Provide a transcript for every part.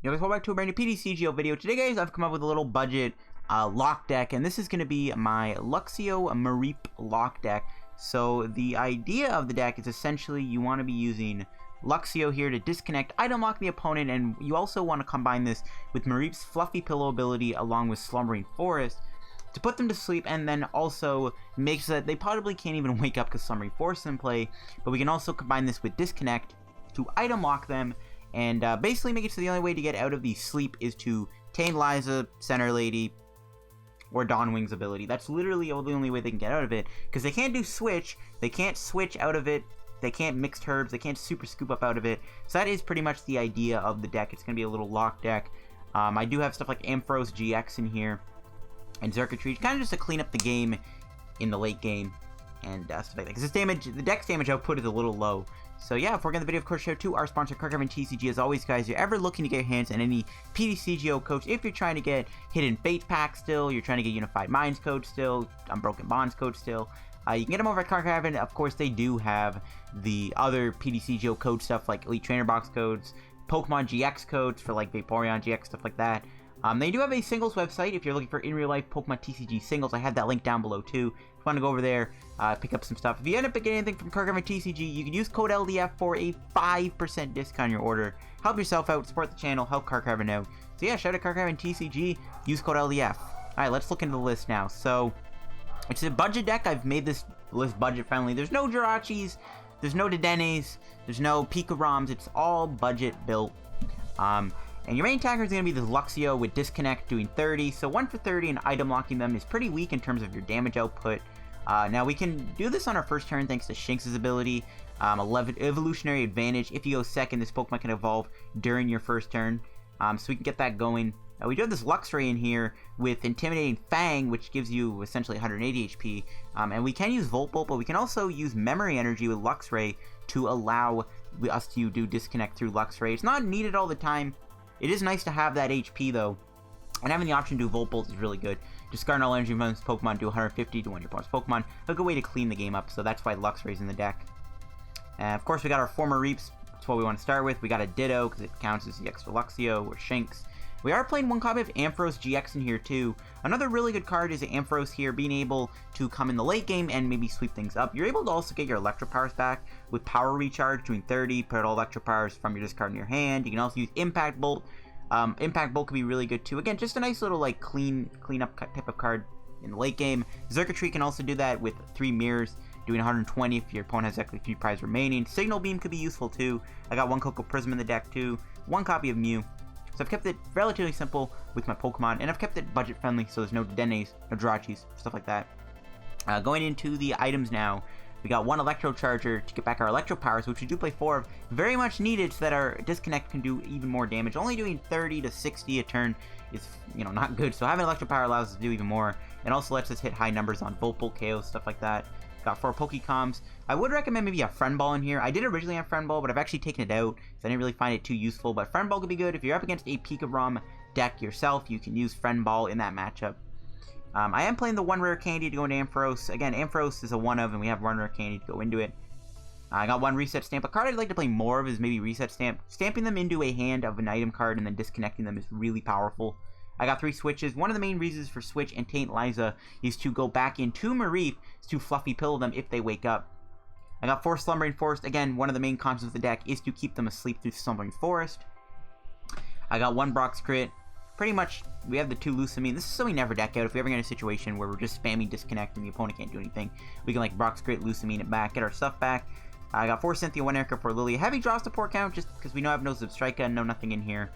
Yo guys, welcome back to a brand new PTCGO video. Today guys, I've come up with a little budget lock deck, and this is going to be my Luxio Mareep lock deck. So the idea of the deck is essentially you want to be using Luxio here to disconnect, item lock the opponent, and you also want to combine this with Mareep's Fluffy Pillow ability along with Slumbering Forest to put them to sleep, and then also make so that they probably can't even wake up because Slumbering Forest is in play. But we can also combine this with disconnect to item lock them, and basically make it so the only way to get out of the sleep is to Tate Liza, Center Lady, or Dawnwing's ability. That's literally the only way they can get out of it, because they can't do switch, they can't switch out of it, they can't mix herbs, they can't super scoop up out of it. So that is pretty much the idea of the deck. It's going to be a little lock deck. I do have stuff like Ampharos-GX in here, and Xurkitree, kind of just to clean up the game in the late game, and stuff like that. Because the deck's damage output is a little low. So yeah, before getting the video, of course, shout out to our sponsor, Cardcraft TCG. As always, guys, if you're ever looking to get your hands on any PTCGO codes, if you're trying to get Hidden Fate pack still, you're trying to get Unified Minds code still, Unbroken Bonds code still, you can get them over at Cardcraft, and of course, they do have the other PTCGO code stuff like Elite Trainer Box codes, Pokemon GX codes for like Vaporeon GX, stuff like that. They do have a singles website if you're looking for in real life Pokemon TCG singles. I have that link down below too. If you want to go over there, pick up some stuff. If you end up getting anything from Cardcraft TCG, you can use code LDF for a 5% discount on your order. Help yourself out, support the channel, help Cardcraft out. So yeah, shout out to Cardcraft TCG, use code LDF. Alright, let's look into the list now. So, it's a budget deck. I've made this list budget friendly. There's no Jirachis, there's no Dedennes, there's no Pikaroms. It's all budget built. And your main attacker is going to be this Luxio with Disconnect doing 30. So 1 for 30 and item locking them is pretty weak in terms of your damage output. Now we can do this on our first turn thanks to Shinx's ability. 11 Evolutionary Advantage. If you go second, this Pokemon can evolve during your first turn. So we can get that going. We do have this Luxray in here with Intimidating Fang, which gives you essentially 180 HP. And we can use Volt, but we can also use Memory Energy with Luxray to allow us to do Disconnect through Luxray. It's not needed all the time. It is nice to have that HP though, and having the option to do Volt Bolt is really good. Discarding all energy from this Pokemon, do 150 to one of your opponent's Pokemon. A good way to clean the game up, so that's why Luxray's in the deck. And of course we got our former Reaps, that's what we want to start with. We got a Ditto, because it counts as the extra Luxio, or Shinx. We are playing one copy of Ampharos-GX in here too. Another really good card is Ampharos here, being able to come in the late game and maybe sweep things up. You're able to also get your Electropowers back with Power Recharge, doing 30, put all Electropowers from your discard in your hand. You can also use Impact Bolt. Impact Bolt could be really good too. Again, just a nice little like clean up type of card in the late game. Xurkitree can also do that with 3 mirrors, doing 120 if your opponent has exactly 3 prizes remaining. Signal Beam could be useful too. I got 1 Cocoa Prism in the deck too, 1 copy of Mew. So I've kept it relatively simple with my Pokemon, and I've kept it budget friendly, so there's no Dedennes, no Jirachis, stuff like that. Going into the items now, we got 1 Electrocharger to get back our Electropowers, which we do play 4 of. Very much needed so that our Disconnect can do even more damage. Only doing 30 to 60 a turn is, not good. So having Electropower allows us to do even more, and also lets us hit high numbers on Volt Bolt KO, stuff like that. Got 4 Pokecoms. I would recommend maybe a Friend Ball in here. I did originally have Friend Ball, but I've actually taken it out, because I didn't really find it too useful. But Friend Ball could be good. If you're up against a Pikarom deck yourself, you can use Friend Ball in that matchup. I am playing the 1 Rare Candy to go into Ampharos. Again, Ampharos is a 1 of, and we have 1 Rare Candy to go into it. I got 1 Reset Stamp. A card I'd like to play more of is maybe Reset Stamp. Stamping them into a hand of an item card and then disconnecting them is really powerful. I got 3 switches. One of the main reasons for Switch and Tate Liza is to go back into Mareep to Fluffy Pillow them if they wake up. I got 4 Slumbering Forest. Again, one of the main concepts of the deck is to keep them asleep through Slumbering Forest. I got 1 Brock's Crit. Pretty much, we have the 2 Lusamine. This is so we never deck out. If we ever get in a situation where we're just spamming Disconnect and the opponent can't do anything, we can like Brock's Crit, Lusamine it back, get our stuff back. I got 4 Cynthia, 1 Erika, 4 Lillie. Heavy draw support count, just because we know I have no Zubstrika and no nothing in here.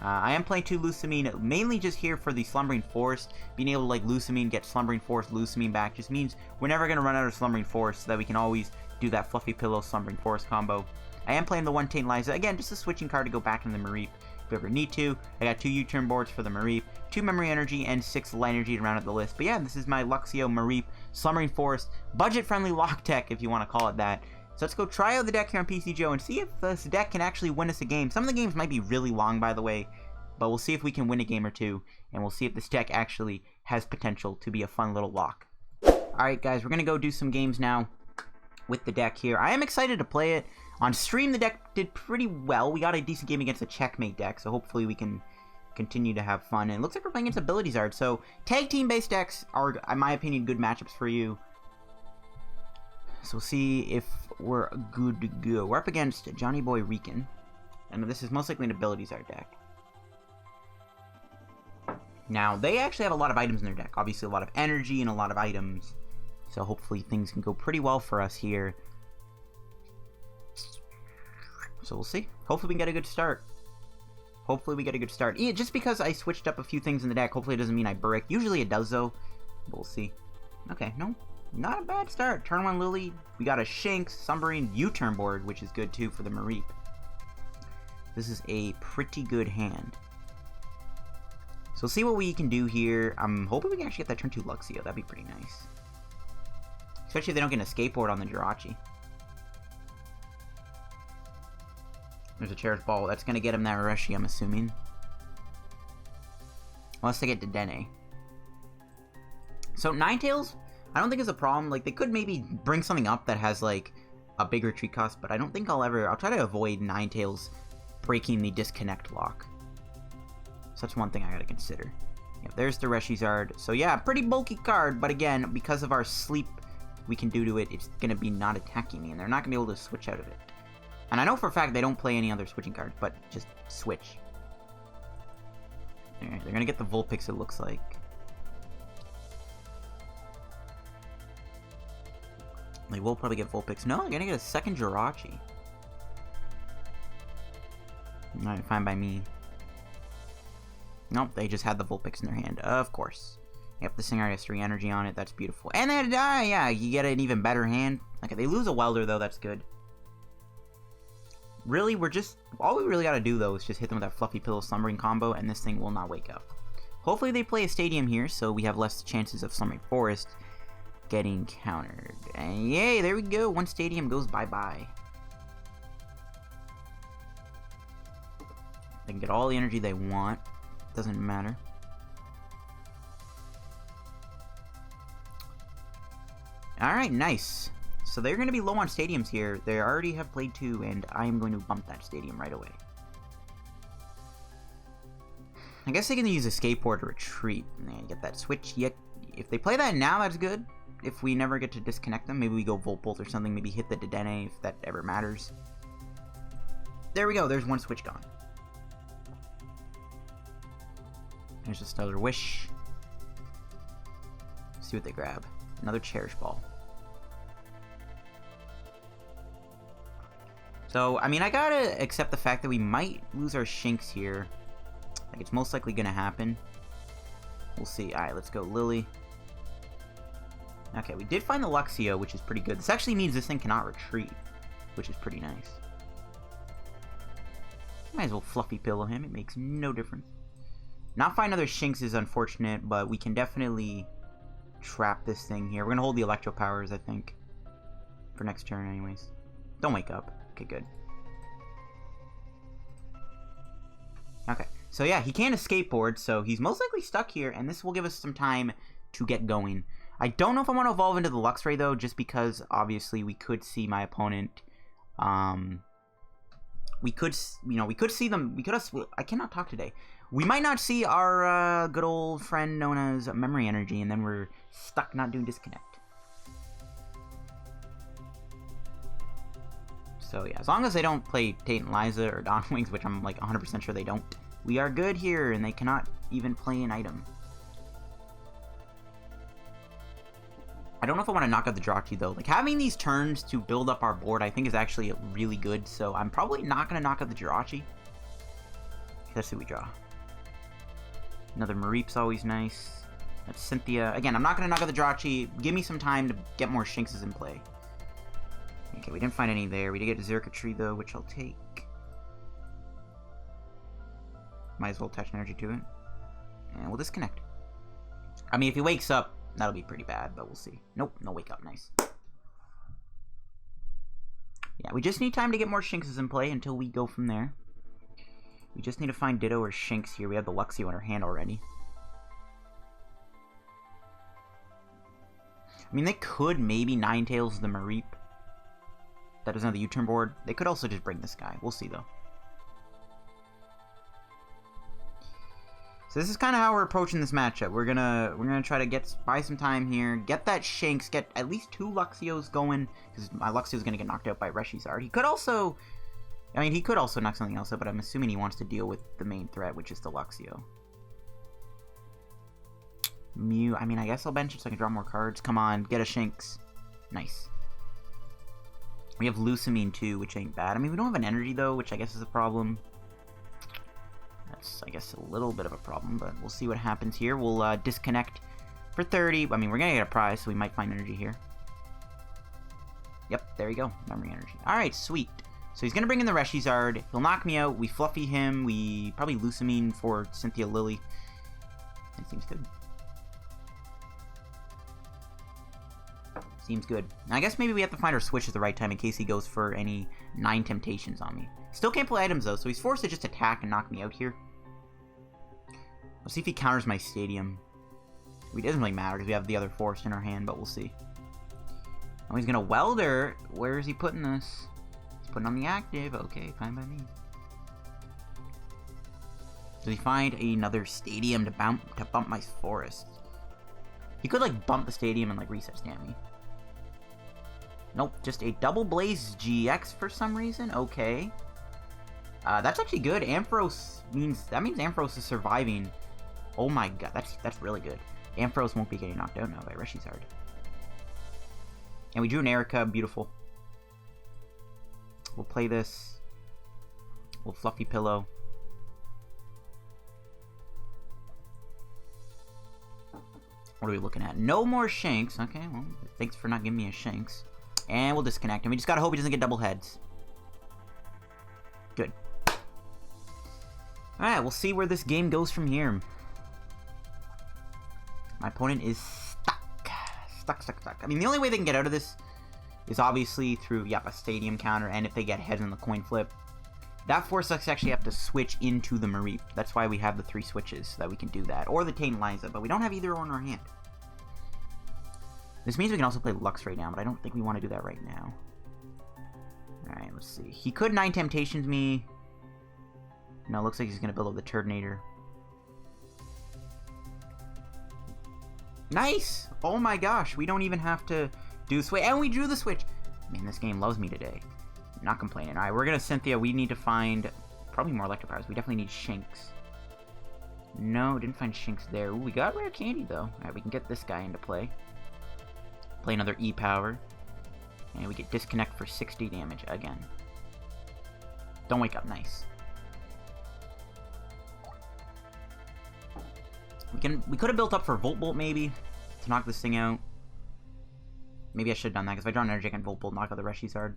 I am playing 2 Lusamine, mainly just here for the Slumbering Forest. Being able to like Lusamine, get Slumbering Forest, Lusamine back, just means we're never going to run out of Slumbering Forest, so that we can always do that Fluffy Pillow Slumbering Forest combo. I am playing the 1 Tate Liza, again, just a switching card to go back in the Mareep if we ever need to. I got 2 U-Turn Boards for the Mareep, 2 Memory Energy, and 6 Light Energy to round out the list. But yeah, this is my Luxio Mareep Slumbering Forest budget-friendly lock deck, if you want to call it that. So let's go try out the deck here on PTCGO and see if this deck can actually win us a game. Some of the games might be really long, by the way, but we'll see if we can win a game or two, and we'll see if this deck actually has potential to be a fun little lock. Alright guys, we're going to go do some games now. with the deck here. I am excited to play it. On stream, the deck did pretty well. We got a decent game against a checkmate deck, so hopefully we can continue to have fun. And it looks like we're playing against Ability Zard, so tag team-based decks are, in my opinion, good matchups for you. So we'll see if we're good to go. We're up against Johnny Boy Rican, and this is most likely an Ability Zard deck. Now, they actually have a lot of items in their deck. Obviously, a lot of energy and a lot of items. So hopefully things can go pretty well for us here. So we'll see. Hopefully we can get a good start. Hopefully we get a good start. Yeah, just because I switched up a few things in the deck, hopefully it doesn't mean I brick. Usually it does, though. But we'll see. Okay, no. Not a bad start. Turn 1 Lillie. We got a Shinx, Slumbering, U-Turn Board, which is good, too, for the Mareep. This is a pretty good hand. So we'll see what we can do here. I'm hoping we can actually get that turn 2 Luxio. That'd be pretty nice. Especially if they don't get a skateboard on the Jirachi. There's a Cherish Ball. That's going to get him that Reshi, I'm assuming. Unless they get Dedenne. So Ninetales, I don't think is a problem. Like, they could maybe bring something up that has, like, a bigger retreat cost. But I don't think I'll try to avoid Ninetales breaking the disconnect lock. So that's one thing I gotta consider. Yep, there's the Reshizard. So yeah, pretty bulky card, but again, because of our sleep we can do to it, it's gonna be not attacking me, and they're not gonna be able to switch out of it. And I know for a fact they don't play any other switching card, but just switch. Alright, they're gonna get the Vulpix, it looks like. They will probably get Vulpix. No, they're gonna get a second Jirachi. Alright, fine by me. Nope, they just had the Vulpix in their hand. Of course. Yep, the Singer has 3 energy on it. That's beautiful. And then, yeah, you get an even better hand. Okay, they lose a Welder, though. That's good. Really, all we really gotta do, though, is just hit them with that Fluffy Pillow Slumbering combo, and this thing will not wake up. Hopefully they play a Stadium here, so we have less chances of Slumbering Forest getting countered. And yay, there we go. 1 Stadium goes bye-bye. They can get all the energy they want. Doesn't matter. Alright, nice. So they're going to be low on stadiums here. They already have played 2, and I am going to bump that stadium right away. I guess they can use a skateboard to retreat and get that switch. Yet, if they play that now, that's good. If we never get to disconnect them, maybe we go Volt Bolt or something. Maybe hit the Dedenne if that ever matters. There we go. There's 1 switch gone. There's a Stellar Wish. Let's see what they grab. Another Cherish Ball. So, I mean, I gotta accept the fact that we might lose our Shinx here. Like, it's most likely gonna happen. We'll see. Alright, let's go Lillie. Okay, we did find the Luxio, which is pretty good. This actually means this thing cannot retreat, which is pretty nice. Might as well Fluffy Pillow him. It makes no difference. Not find another Shinx is unfortunate, but we can definitely trap this thing here. We're going to hold the Electro Powers, I think, for next turn anyways. Don't wake up. Okay, good. Okay, so yeah, he can't skateboard, so he's most likely stuck here, and this will give us some time to get going. I don't know if I want to evolve into the Luxray, though, just because, obviously, we could see my opponent, we could see them, I cannot talk today. We might not see our good old friend known as Memory Energy, and then we're stuck not doing disconnect. So yeah, as long as they don't play Tate Liza or Dawn Wings, which I'm like 100% sure they don't, we are good here, and they cannot even play an item. I don't know if I want to knock out the Jirachi, though. Like, having these turns to build up our board, I think, is actually really good, so I'm probably not going to knock out the Jirachi. Let's see what we draw. Another Mareep's always nice. That's Cynthia. Again, I'm not going to knock out the Jirachi. Give me some time to get more Shinxes in play. Okay, we didn't find any there. We did get a Xurkitree, though, which I'll take. Might as well attach an energy to it. And we'll disconnect. I mean, if he wakes up, that'll be pretty bad, but we'll see. Nope, no wake up. Nice. Yeah, we just need time to get more Shinxes in play until we go from there. We just need to find Ditto or Shinx here. We have the Luxio in our hand already. I mean, they could maybe Ninetales the Mareep. That doesn't have the U-Turn Board. They could also just bring this guy. We'll see, though. So this is kind of how we're approaching this matchup. We're gonna try to buy some time here, get that Shinx, get at least 2 Luxios going, because my Luxio's gonna get knocked out by Reshizard. He could also, I mean, he could also knock something else out, but I'm assuming he wants to deal with the main threat, which is the Luxio. Mew, I mean, I guess I'll bench it so I can draw more cards. Come on, get a Shinx. Nice. We have Lusamine too, which ain't bad. I mean, we don't have an energy though, which I guess is a problem. That's, I guess, a little bit of a problem, but we'll see what happens here. We'll disconnect for 30. I mean, we're gonna get a prize, so we might find energy here. Yep, there you go. Memory energy. Alright, sweet. So he's gonna bring in the Reshizard. He'll knock me out. We fluffy him. We probably Lusamine for Cynthia Lillie. That seems good. Seems good. Now, I guess maybe we have to find our switch at the right time in case he goes for any 9 temptations on me. Still can't play items though, so he's forced to just attack and knock me out here. We'll see if he counters my stadium. It doesn't really matter because we have the other forest in our hand, but we'll see. Oh, he's gonna welder. Where is he putting this? He's putting on the active. Okay, fine by me. Does he find another stadium to bump my forest? He could like bump the stadium and like reset stamp me. Nope, just a double blaze GX for some reason. Okay. That's actually good. Ampharos means Ampharos is surviving. Oh my god, that's really good. Ampharos won't be getting knocked out now by Reshizard. And we drew an Erika, beautiful. We'll play this. We'll fluffy pillow. What are we looking at? No more Shinx. Okay, well, thanks for not giving me a Shinx. And we'll disconnect him. We just gotta hope he doesn't get double heads. Good. Alright, we'll see where this game goes from here. My opponent is stuck. I mean, the only way they can get out of this is obviously through, yep, a stadium counter, and if they get heads on the coin flip. That forces us to actually have to switch into the Mareep. That's why we have the 3 switches, so that we can do that. Or the Tate Liza, but we don't have either or in our hand. This means we can also play Luxray down, but I don't think we want to do that right now. Alright, let's see. He could 9 Temptations me. No, it looks like he's going to build up the Turtonator. Nice! Oh my gosh, we don't even have to do the switch. And we drew the switch! Man, this game loves me today. Not complaining. Alright, we're going to Cynthia. We need to find probably more Electropowers. We definitely need Shinx. No, didn't find Shinx there. Ooh, we got Rare Candy, though. Alright, we can get this guy into play. Play another E-Power. And we get disconnect for 60 damage again. Don't wake up. Nice. We could have built up for Volt Bolt, maybe, to knock this thing out. Maybe I should have done that, because if I draw an energy, I can Volt Bolt, knock out the Reshizard.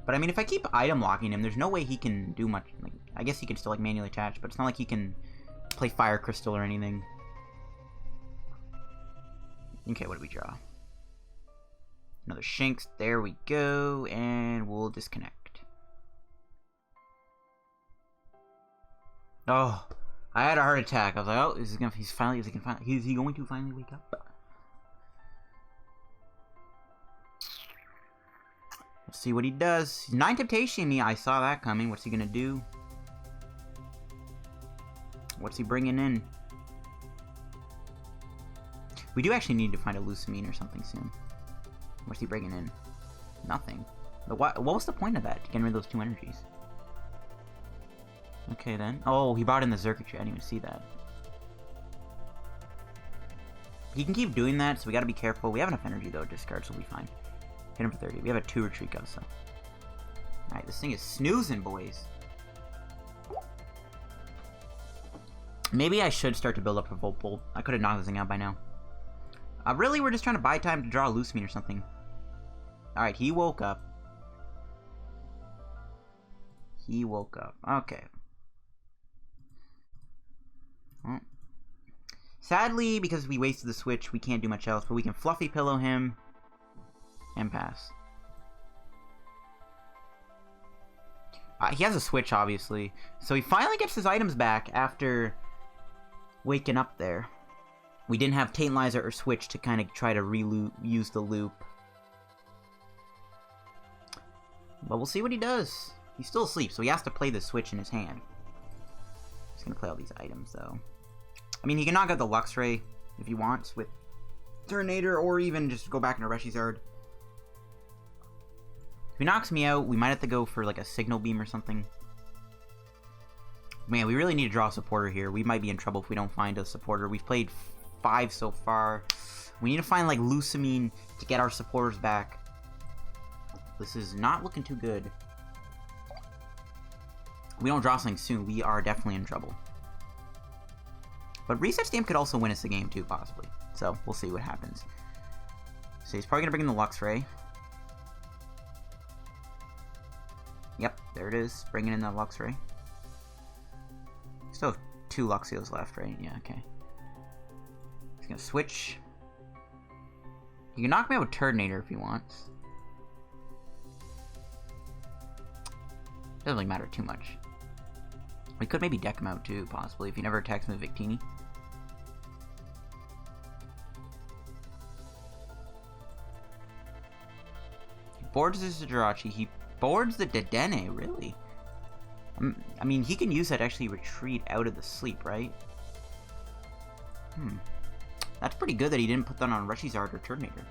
But I mean, if I keep item locking him, there's no way he can do much. Like, I guess he can still like manually attach, but it's not like he can play Fire Crystal or anything. Okay, what do we draw? Another Shinx. There we go, and we'll disconnect. Oh, I had a heart attack. I was like, oh, is he going to finally wake up? Let's see what he does. He's 9 Temptation me. I saw that coming. What's he gonna do? What's he bringing in? We do actually need to find a Lusamine or something soon. What's he bringing in? Nothing. But what was the point of that? To get rid of those 2 energies. Okay then. Oh, he brought in the Xurkitree. I didn't even see that. He can keep doing that, so we gotta be careful. We have enough energy though to discard, so we'll be fine. Hit him for 30. We have a 2 retreat go, so. Alright, this thing is snoozing, boys. Maybe I should start to build up for Volt Bolt. I could have knocked this thing out by now. Really, we're just trying to buy time to draw a Lusamine or something. Alright, he woke up. He woke up. Okay. Well, sadly, because we wasted the switch, we can't do much else, but we can Fluffy Pillow him. And pass. He has a switch, obviously. So he finally gets his items back after waking up there. We didn't have Tate, Liza, or Switch to kind of try to use the loop. But we'll see what he does. He's still asleep, so he has to play the Switch in his hand. He's gonna play all these items, though. I mean, he can knock out the Luxray if he wants with Turtonator, or even just go back into Reshizard. If he knocks me out, we might have to go for like a Signal Beam or something. Man, we really need to draw a supporter here. We might be in trouble if we don't find a supporter. We've played 5 so far. We need to find like Lusamine to get our supporters back. This is not looking too good. If we don't draw something soon, we are definitely in trouble. But Reset Stamp could also win us the game too, possibly. So, we'll see what happens. So he's probably going to bring in the Luxray. Yep, there it is. Bringing in the Luxray. Still have 2 Luxios left, right? Yeah, okay. He's going to switch. He can knock me out with Turtonator if he wants. Doesn't really matter too much. We could maybe deck him out too, possibly, if he never attacks me with Victini. He boards this Jirachi. He boards the Dedenne, really? I mean, he can use that to actually retreat out of the sleep, right? That's pretty good that he didn't put that on Reshizard or Turtonator.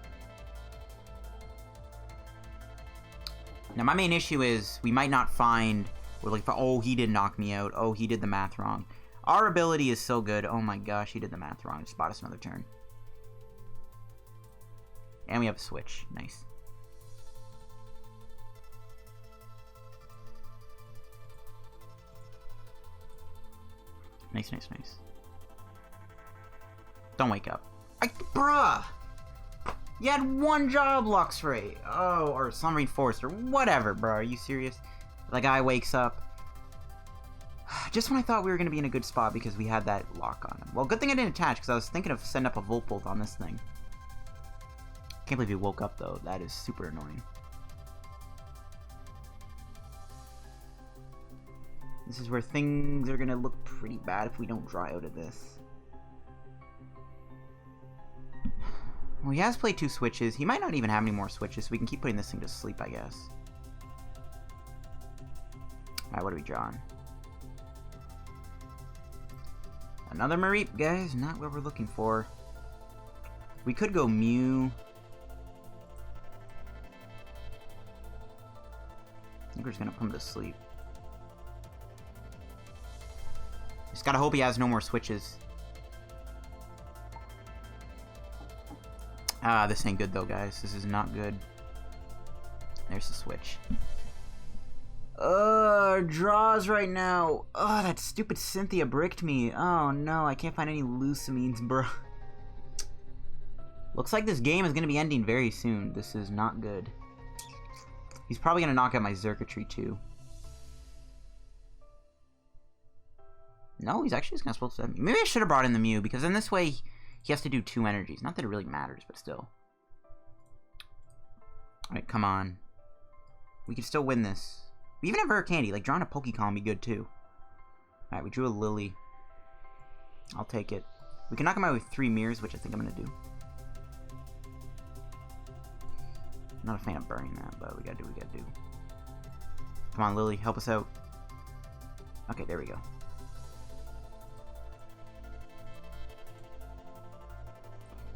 Now, my main issue is we might not find... We're like, oh, he did knock me out. Oh, he did the math wrong. Our ability is so good. Oh my gosh, he did the math wrong. Just bought us another turn. And we have a switch. Nice. Nice, nice, nice. Don't wake up. Bruh! You had one job, Luxray. Oh, or Slumbering Forest, or whatever, bro. Are you serious? The guy wakes up. Just when I thought we were going to be in a good spot because we had that lock on him. Well, good thing I didn't attach, because I was thinking of setting up a Volt Bolt on this thing. Can't believe he woke up, though. That is super annoying. This is where things are going to look pretty bad if we don't draw out of this. Well, he has played 2 switches. He might not even have any more switches, so we can keep putting this thing to sleep, I guess. Alright, what are we drawing? Another Mareep, guys. Not what we're looking for. We could go Mew. I think we're just going to put him to sleep. Just gotta hope he has no more switches. Ah, this ain't good though, guys. This is not good. There's the switch. Draws right now. Oh, that stupid Cynthia bricked me. Oh no, I can't find any Lusamines, bro. Looks like this game is gonna be ending very soon. This is not good. He's probably gonna knock out my Xurkitree too. No, he's actually just supposed to... Maybe I should have brought in the Mew, because in this way, he has to do 2 energies. Not that it really matters, but still. Alright, come on. We can still win this. We even have Rare Candy. Like, drawing a Pokémon would be good, too. Alright, we drew a Lillie. I'll take it. We can knock him out with 3 mirrors, which I think I'm going to do. I'm not a fan of burning that, but we gotta do what we gotta do. Come on, Lillie, help us out. Okay, there we go.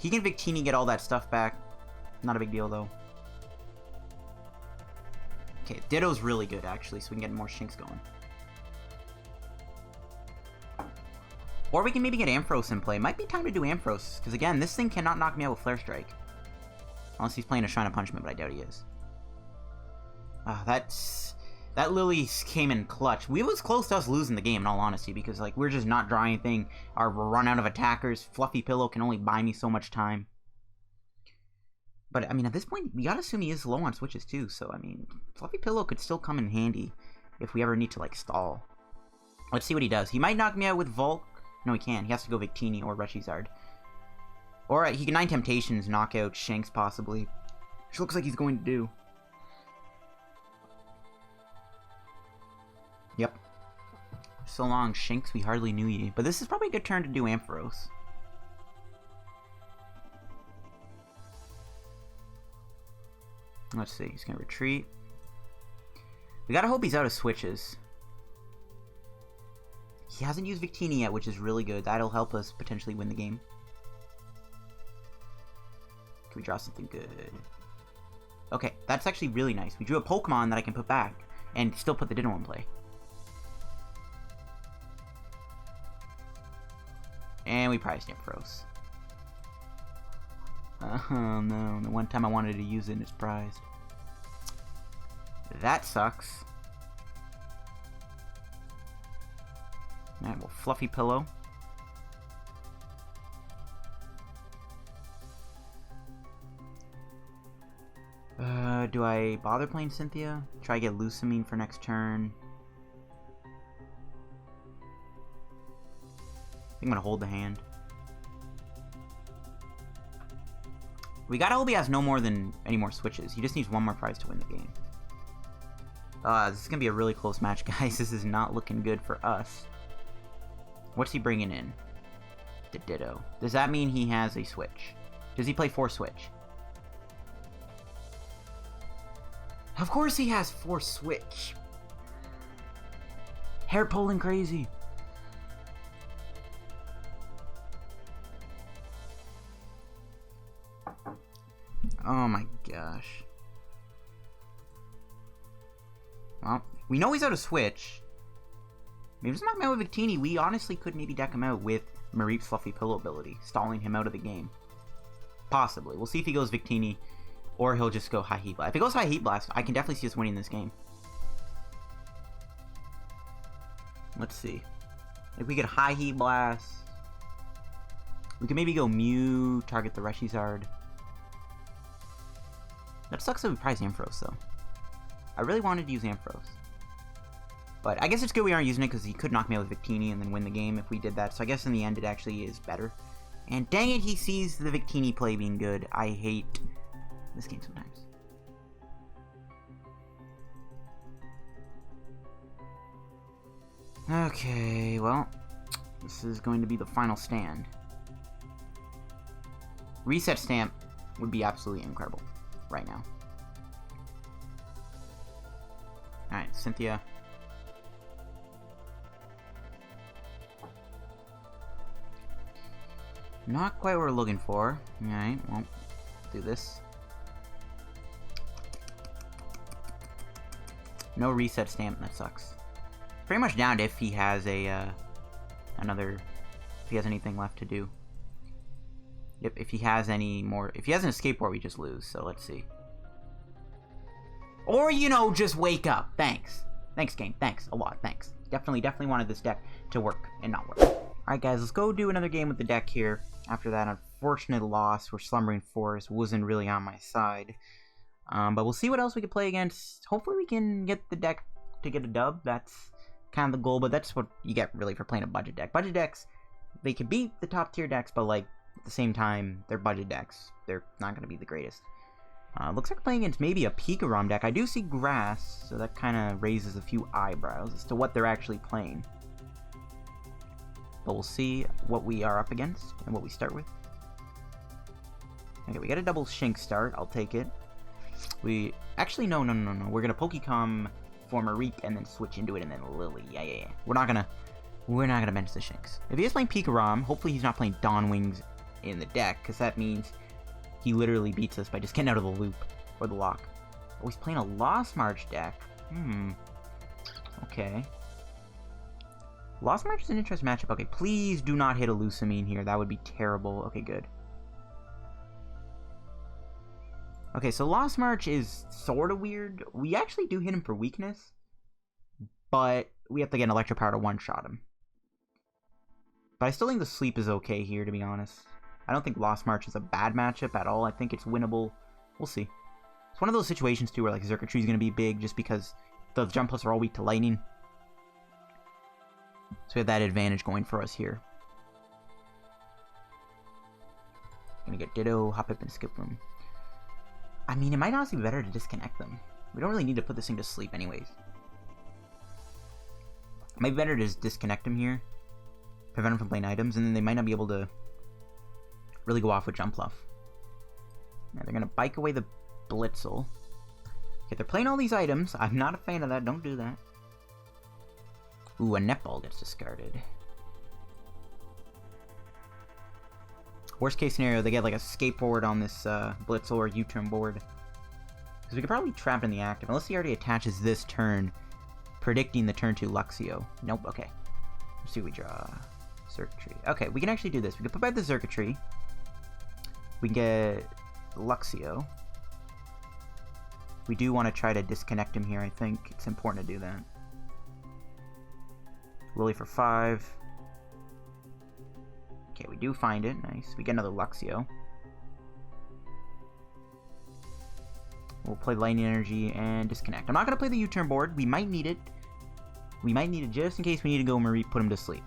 He can Victini get all that stuff back. Not a big deal, though. Okay, Ditto's really good, actually, so we can get more Shinx going. Or we can maybe get Ampharos in play. Might be time to do Ampharos, because again, this thing cannot knock me out with Flare Strike. Unless he's playing a Shrine of Punishment, but I doubt he is. That Lillie came in clutch. We was close to us losing the game, in all honesty, because like we're just not drawing anything. Our run out of attackers. Fluffy Pillow can only buy me so much time. But I mean, at this point, we gotta assume he is low on switches too. So I mean, Fluffy Pillow could still come in handy if we ever need to like stall. Let's see what he does. He might knock me out with Volk. No, he can't. He has to go Victini or Reshizard. Or he can 9 Temptations, knock out Shanks possibly. Which looks like he's going to do. Yep. So long, Shinx, we hardly knew you. But this is probably a good turn to do Ampharos. Let's see, he's gonna retreat. We gotta hope he's out of switches. He hasn't used Victini yet, which is really good. That'll help us potentially win the game. Can we draw something good? Okay, that's actually really nice. We drew a Pokemon that I can put back and still put the Ditto in play. And we prized Ampharos. Oh no, the one time I wanted to use it and it's prized. That sucks. Alright, well, Fluffy Pillow. Do I bother playing Cynthia? Try to get Lusamine for next turn. I think I'm gonna hold the hand. We gotta hope he has no more than any more switches. He just needs one more prize to win the game. This is gonna be a really close match, guys. This is not looking good for us. What's he bringing in? The Ditto. Does that mean he has a switch? Does he play 4 switch? Of course he has 4 switch. Hair pulling crazy. Oh my gosh. Well, we know he's out of switch. Maybe just knock him out with Victini. We honestly could maybe deck him out with Mareep's Fluffy Pillow ability, stalling him out of the game. Possibly. We'll see if he goes Victini, or he'll just go High Heat Blast. If he goes High Heat Blast, I can definitely see us winning this game. Let's see. If we get High Heat Blast, we can maybe go Mew, target the Reshizard. That sucks that we priced Ampharos, though. I really wanted to use Ampharos. But I guess it's good we aren't using it, because he could knock me out with Victini and then win the game if we did that. So I guess in the end it actually is better. And dang it, he sees the Victini play being good. I hate this game sometimes. Okay, well, this is going to be the final stand. Reset Stamp would be absolutely incredible right now. Alright, Cynthia. Not quite what we're looking for. Alright, well, do this. No Reset Stamp, that sucks. Pretty much down to if he has a, if he has anything left to do. Yep, if he has any more, if he has an escape board, we just lose, so let's see. Or, you know, just wake up. Thanks. Thanks, game. Thanks. A lot. Thanks. Definitely wanted this deck to work and not work. Alright, guys, let's go do another game with the deck here. After that unfortunate loss where Slumbering Forest wasn't really on my side. But we'll see what else we can play against. Hopefully we can get the deck to get a dub. That's kind of the goal, but that's what you get really for playing a budget deck. Budget decks, they can beat the top tier decks, but like at the same time, they're budget decks. They're not going to be the greatest. Looks like we're playing against maybe a Pikarom deck. I do see grass, so that kind of raises a few eyebrows as to what they're actually playing. But we'll see what we are up against and what we start with. Okay, we got a double Shinx start. I'll take it. We actually no. We're gonna Pokecom for Mareep and then switch into it and then Lillie. Yeah. We're not gonna bench the Shinx. If he is playing Pikarom, hopefully he's not playing Dawn Wings in the deck, because that means he literally beats us by just getting out of the loop or the lock. Oh, he's playing a Lost March deck. Okay. Lost March is an interesting matchup. Okay, please do not hit a Lusamine here. That would be terrible. Okay, good. Okay, so Lost March is sort of weird. We actually do hit him for weakness, but we have to get an Electropower to one-shot him. But I still think the sleep is okay here, to be honest. I don't think Lost March is a bad matchup at all. I think it's winnable. We'll see. It's one of those situations, too, where like Xurkitree is going to be big just because the jump ups are all weak to lightning. So we have that advantage going for us here. Gonna get Ditto, hop up and skip them. I mean, it might honestly be better to disconnect them. We don't really need to put this thing to sleep anyways. It might be better to just disconnect him here. Prevent him from playing items, and then they might not be able to really go off with Jump Bluff. Now they're gonna bike away the Blitzel. Okay, they're playing all these items. I'm not a fan of that. Don't do that. Ooh, a netball gets discarded. Worst case scenario, they get like a skateboard on this Blitzel or U-Turn board. Because we could probably trap in the active, unless he already attaches this turn, predicting the turn 2 Luxio. Nope, okay. Let's see what we draw. Xurkitree. Okay, we can actually do this. We can put back the Xurkitree. We can get Luxio. We do want to try to disconnect him here, I think. It's important to do that. Lillie for 5. Okay, we do find it. Nice. We get another Luxio. We'll play Lightning Energy and disconnect. I'm not going to play the U-Turn board. We might need it. We might need it just in case we need to go Mareep, put him to sleep.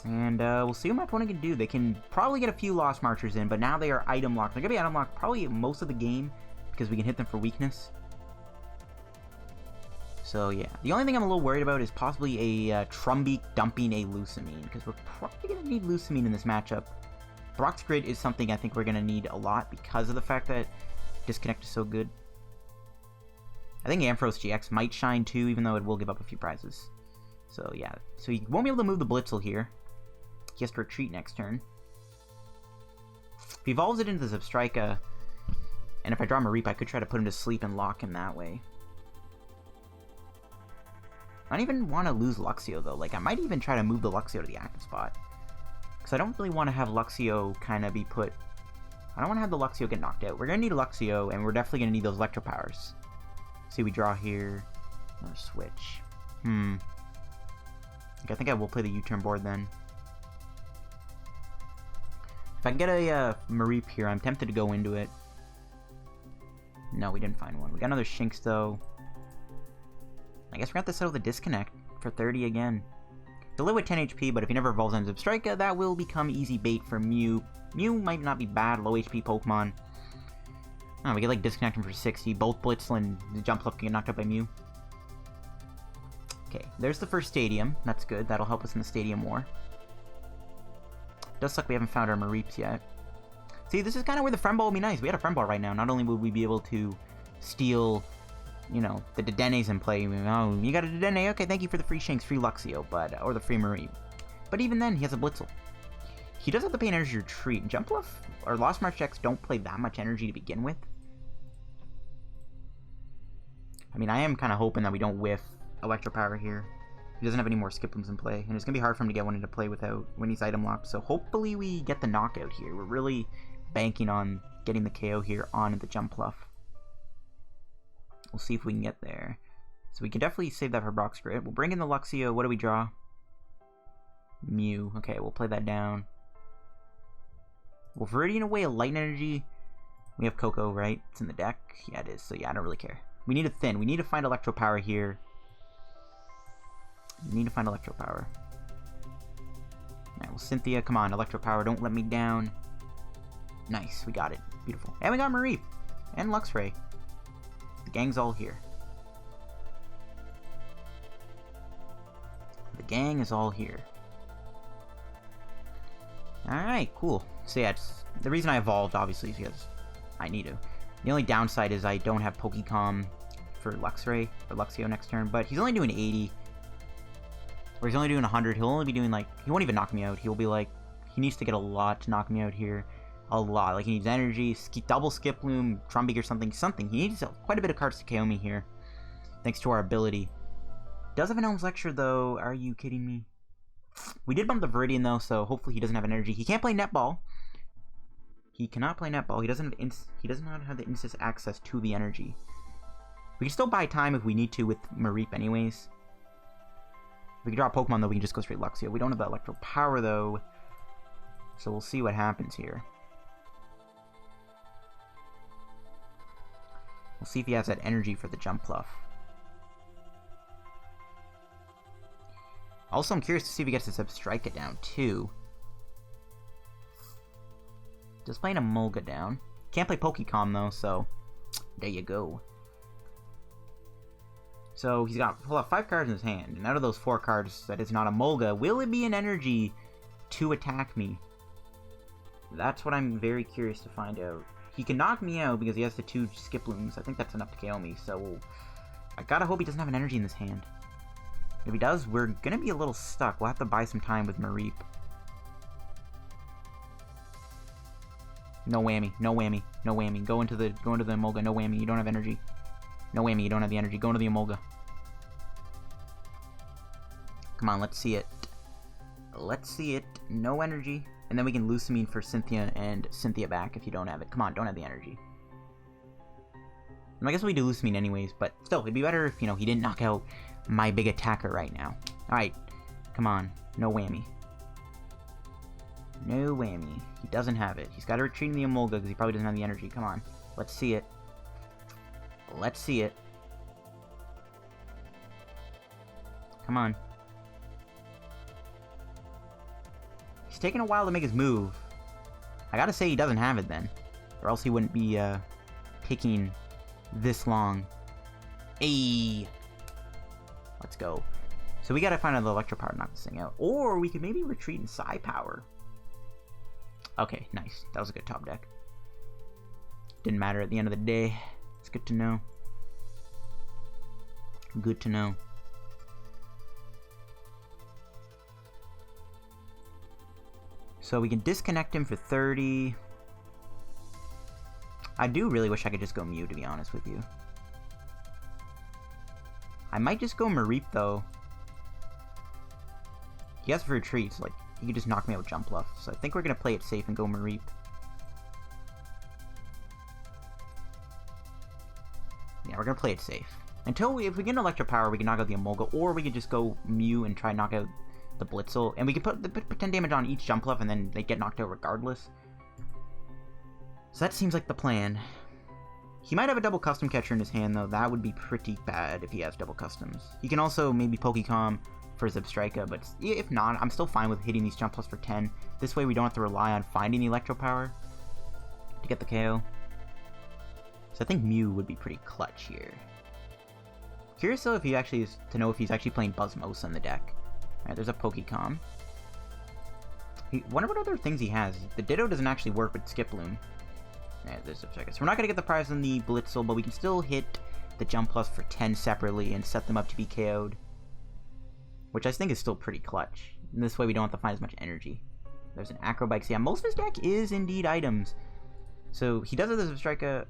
And we'll see what my opponent can do. They can probably get a few Lost Marchers in, but now they are item locked. They're going to be item locked probably most of the game because we can hit them for weakness. So yeah, the only thing I'm a little worried about is possibly a Trumbeak dumping a Lusamine, because we're probably going to need Lusamine in this matchup. Brock's Grid is something I think we're going to need a lot because of the fact that Disconnect is so good. I think Ampharos-GX might shine too, even though it will give up a few prizes. So yeah, so he won't be able to move the Blitzel here. He has to retreat next turn. If he evolves it into the Zebstrika, and if I draw Mareep, I could try to put him to sleep and lock him that way. I don't even want to lose Luxio though. Like, I might even try to move the Luxio to the active spot. Because I don't really want to have Luxio kind of be put... I don't want to have the Luxio get knocked out. We're going to need Luxio, and we're definitely going to need those Electropowers. See, we draw here. Another switch. Okay, I think I will play the U-Turn board then. If I can get a Mareep here, I'm tempted to go into it. No, we didn't find one. We got another Shinx though. I guess we're going to have to settle the Disconnect for 30 again. To live with 10 HP, but if he never evolves on Zebstrika, that will become easy bait for Mew. Mew might not be bad, low HP Pokemon. Oh, we get like Disconnect him for 60. Both Blitzel and the Jump Fluff can get knocked out by Mew. Okay, there's the first stadium. That's good. That'll help us in the stadium war. Does suck we haven't found our Mareeps yet. See, this is kind of where the Friend Ball would be nice. We had a Friend Ball right now. Not only would we be able to steal, you know, the Dedennes in play. Oh, you got a Dedenne? Okay, thank you for the free Shinx, free Luxio, but or the free Mareep. But even then, he has a Blitzel. He does have to pay an energy retreat. Jump Bluff or Lost March checks don't play that much energy to begin with. I mean, I am kind of hoping that we don't whiff Electropower here. He doesn't have any more Skiplums in play, and it's going to be hard for him to get one into play without when he's item locked. So hopefully we get the knockout here. We're really banking on getting the KO here on the Jump Bluff. We'll see if we can get there. So we can definitely save that for Brock's Grid. We'll bring in the Luxio. What do we draw? Mew. Okay, we'll play that down. We'll Viridian away a Light Energy. We have Coco, right? It's in the deck. Yeah, it is. So yeah, I don't really care. We need a Thin. We need to find Electropower here. We need to find Electropower. Alright, well, Cynthia, come on, Electropower, don't let me down. Nice, we got it. Beautiful. And we got Mareep. And Luxray. The gang's all here. The gang is all here. Alright, cool. So yeah, the reason I evolved, obviously, is because I need to. The only downside is I don't have Pokécom for Luxray, or Luxio next turn, but he's only doing 80. Or he's only doing 100. He'll only be doing, like, he won't even knock me out. He'll be, like, he needs to get a lot to knock me out here. A lot. Like, he needs energy, double Skiploom, Trumbeak or something. He needs quite a bit of cards to KO me here. Thanks to our ability. Does have an Elm's Lecture, though. Are you kidding me? We did bump the Viridian, though, so hopefully he doesn't have an energy. He can't play Netball. He cannot play Netball. He doesn't have the instant access to the energy. We can still buy time if we need to with Mareep anyways. If we can draw a Pokemon, though, we can just go straight Luxio. We don't have that Electropower, though. So we'll see what happens here. We'll see if he has that energy for the Jump Bluff. Also, I'm curious to see if he gets this Zebstrika down, too. Just playing a Mulga down. Can't play Pokécom, though, so there you go. So he's got 5 cards in his hand, and out of those 4 cards that is not a Mulga, will it be an energy to attack me? That's what I'm very curious to find out. He can knock me out because he has the 2 Skiplooms. I think that's enough to KO me, so I gotta hope he doesn't have an energy in this hand. If he does, we're gonna be a little stuck. We'll have to buy some time with Mareep. No whammy, no whammy, no whammy. Go into the Emolga, no whammy, you don't have energy. No whammy, you don't have the energy. Go into the Emolga. Come on, let's see it. Let's see it. No energy. And then we can Lusamine for Cynthia and Cynthia back if you don't have it. Come on, don't have the energy. And I guess we do Lusamine anyways, but still, it'd be better if, you know, he didn't knock out my big attacker right now. Alright, come on. No whammy. No whammy. He doesn't have it. He's got to retreat in the Emolga because he probably doesn't have the energy. Come on. Let's see it. Let's see it. Come on. He's taking a while to make his move. I gotta say he doesn't have it then. Or else he wouldn't be taking this long. Ayy. Let's go. So we gotta find another Electropower to knock this thing out. Or we could maybe retreat in Psi Power. Okay, nice. That was a good top deck. Didn't matter at the end of the day. It's good to know. Good to know. So we can disconnect him for 30. I do really wish I could just go Mew, to be honest with you. I might just go Mareep, though. He has retreat, so like, he could just knock me out with Jump Bluff. So I think we're going to play it safe and go Mareep. Yeah, we're going to play it safe. Until if we get an Electropower, we can knock out the Emolga, or we could just go Mew and try and knock out the Blitzel. And we can put 10 damage on each Jump Bluff, and then they get knocked out regardless. So that seems like the plan. He might have a double custom catcher in his hand, though. That would be pretty bad if he has double customs. He can also maybe Pokecom for Zebstrika, but if not, I'm still fine with hitting these Jump Bluffs for 10. This way we don't have to rely on finding the Electropower to get the KO. So I think Mew would be pretty clutch here. Curious though if he actually is to know if he's actually playing Buzzmosa in the deck. Alright, there's a Pokecom. Wonder what other things he has. The Ditto doesn't actually work with Skiploom. Yeah, there's Zebstrika. So we're not going to get the prize on the Blitzel, but we can still hit the Jump Plus for 10 separately and set them up to be KO'd. Which I think is still pretty clutch. And this way we don't have to find as much energy. There's an Acrobike. So yeah, most of his deck is indeed items. So he does have the Zebstrika.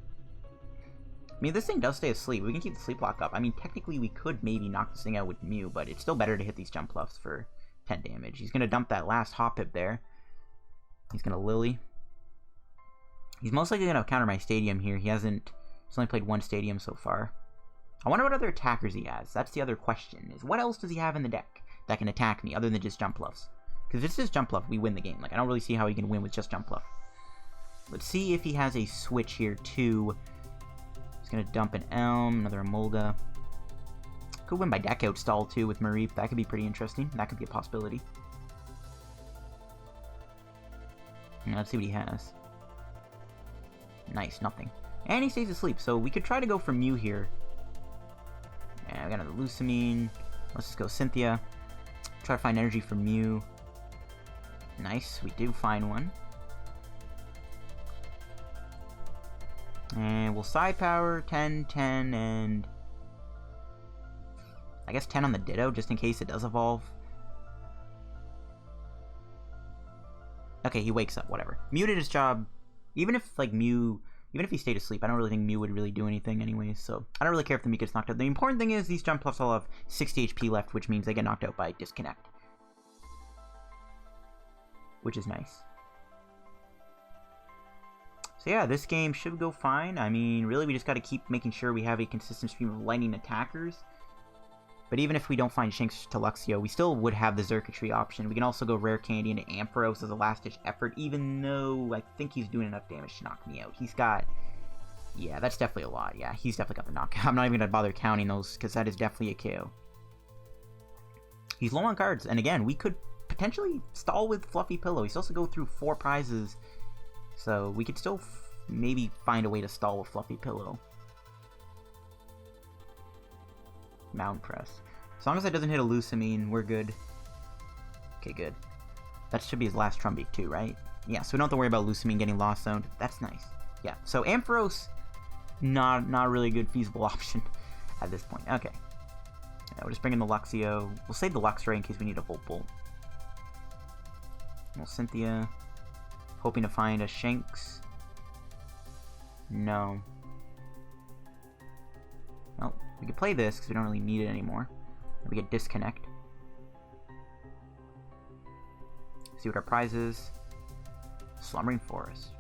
I mean, this thing does stay asleep. We can keep the sleep lock up. I mean, technically we could maybe knock this thing out with Mew, but it's still better to hit these Jump Bluffs for 10 damage. He's going to dump that last Hoppip there. He's going to Lillie. He's most likely going to counter my Stadium here. He's only played one Stadium so far. I wonder what other attackers he has. That's the other question, is what else does he have in the deck that can attack me other than just Jump Bluffs? Because if it's just Jump Bluff, we win the game. Like, I don't really see how he can win with just Jump Bluff. Let's see if he has a switch here, too. He's going to dump an Elm, another Emolga. Could win by deck out stall, too, with Mareep. That could be pretty interesting. That could be a possibility. Now, let's see what he has. Nice, nothing. And he stays asleep, so we could try to go for Mew here. Yeah, we got another Lusamine. Let's just go Cynthia. Try to find energy for Mew. Nice, we do find one. And we'll side power 10, 10, and I guess 10 on the Ditto, just in case it does evolve. Okay, he wakes up, whatever. Mew did his job. Even if he stayed asleep, I don't really think Mew would really do anything anyway, so I don't really care if the Mew gets knocked out. The important thing is these Jump Bluffs all have 60 HP left, which means they get knocked out by disconnect. Which is nice. So yeah, this game should go fine. I mean, really we just got to keep making sure we have a consistent stream of lightning attackers. But even if we don't find Shinx to Luxio, we still would have the Xurkitree option. We can also go Rare Candy into Ampharos as a last-ditch effort, even though I think he's doing enough damage to knock me out. He's got... Yeah, that's definitely a lot. Yeah, he's definitely got the knockout. I'm not even going to bother counting those, because that is definitely a KO. He's low on cards, and again, we could potentially stall with Fluffy Pillow. He's supposed to go through 4 prizes, so we could still maybe find a way to stall with Fluffy Pillow. Mountain Press. As long as it doesn't hit a Lusamine, we're good. Okay, good. That should be his last Trumbeak too, right? Yeah, so we don't have to worry about Lusamine getting lost zoned. That's nice. Yeah, so Ampharos, not really a good feasible option at this point. Okay. Yeah, we'll just bring in the Luxio. We'll save the Luxray in case we need a Volt Bolt. Well, Cynthia. Hoping to find a Shinx. No. Well, we could play this because we don't really need it anymore. We get Disconnect. See what our prize is. Slumbering Forest.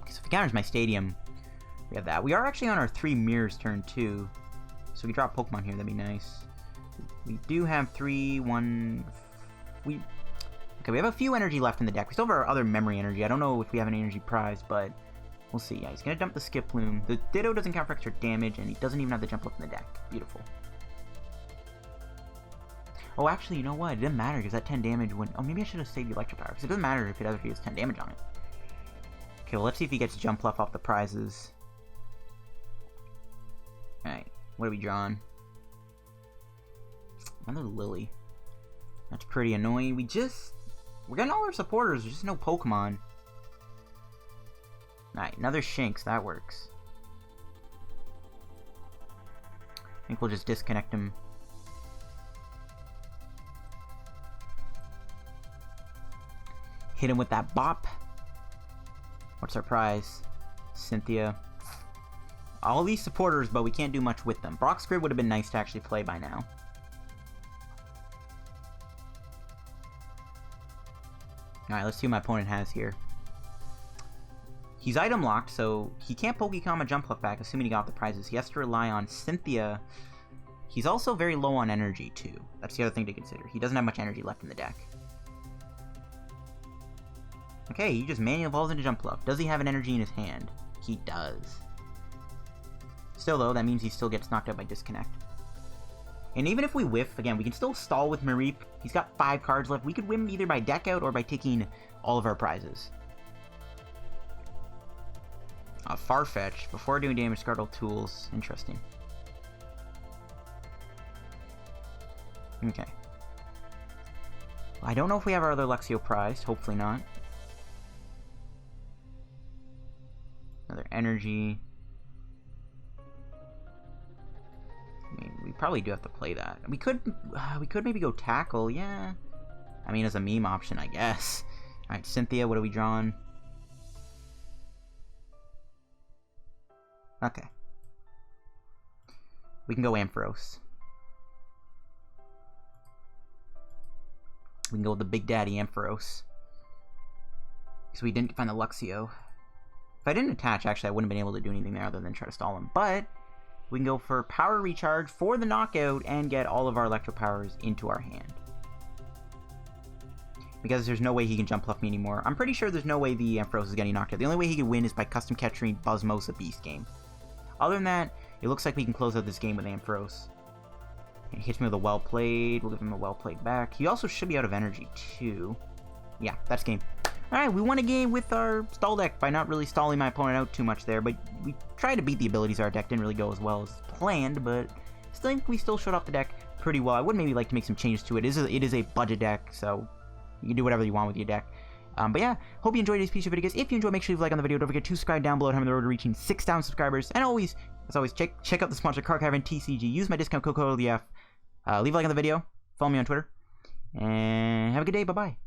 Okay, so if he counters my Stadium, we have that. We are actually on our 3 mirrors turn too. So we can drop Pokemon here, that'd be nice. We do have 3, 1... Okay, we have a few energy left in the deck. We still have our other memory energy. I don't know if we have an energy prize, but we'll see. Yeah, he's gonna dump the Skip Plume. The Ditto doesn't count for extra damage, and he doesn't even have the jump left in the deck. Beautiful. Oh, actually, you know what? It doesn't matter because that 10 damage wouldn't... Oh, maybe I should have saved the Electropower because it doesn't matter if it actually has 10 damage on it. Okay, well, let's see if he gets jump left off the prizes. Alright, what have we drawn? Another Lillie. That's pretty annoying. We're getting all our supporters, there's just no Pokemon. Alright, another Shinx, that works. I think we'll just disconnect him. Hit him with that bop. What's our prize? Cynthia. All these supporters, but we can't do much with them. Brock's Grid would have been nice to actually play by now. Alright, let's see what my opponent has here. He's item locked, so he can't Pokecom a jump left back, assuming he got the prizes. He has to rely on Cynthia. He's also very low on energy, too. That's the other thing to consider. He doesn't have much energy left in the deck. Okay, he just manually evolves into jump left. Does he have an energy in his hand? He does. Still, though, that means he still gets knocked out by Disconnect. And even if we whiff, again, we can still stall with Mareep. He's got 5 cards left. We could win either by deck out or by taking all of our prizes. Farfetch. Before doing damage, discard all tools. Interesting. Okay. Well, I don't know if we have our other Luxio prized. Hopefully not. Another energy. I mean, we probably do have to play that. We could maybe go tackle, yeah. I mean, as a meme option, I guess. Alright, Cynthia, what are we drawing? Okay. We can go Ampharos. We can go with the Big Daddy Ampharos. Because we didn't find the Luxio. If I didn't attach, actually, I wouldn't have been able to do anything there other than try to stall him. But we can go for Power Recharge for the knockout and get all of our Electropowers into our hand. Because there's no way he can jump left me anymore. I'm pretty sure there's no way the Ampharos is getting knocked out. The only way he could win is by custom capturing Buzzmos, Beast Game. Other than that, it looks like we can close out this game with Ampharos. He hits me with a Well Played. We'll give him a Well Played back. He also should be out of energy, too. Yeah, that's game. Alright, we won a game with our stall deck by not really stalling my opponent out too much there, but we tried to beat the abilities. Our deck didn't really go as well as planned, but I think we still showed off the deck pretty well. I would maybe like to make some changes to it. It is a budget deck, so you can do whatever you want with your deck. But yeah, hope you enjoyed this piece of video, guys. If you enjoyed, make sure you leave a like on the video. Don't forget to subscribe down below. I'm on the road to reaching 6,000 subscribers. And as always, check out the sponsor, Card Cavern TCG. Use my discount code LDF. Leave a like on the video. Follow me on Twitter. And have a good day. Bye-bye.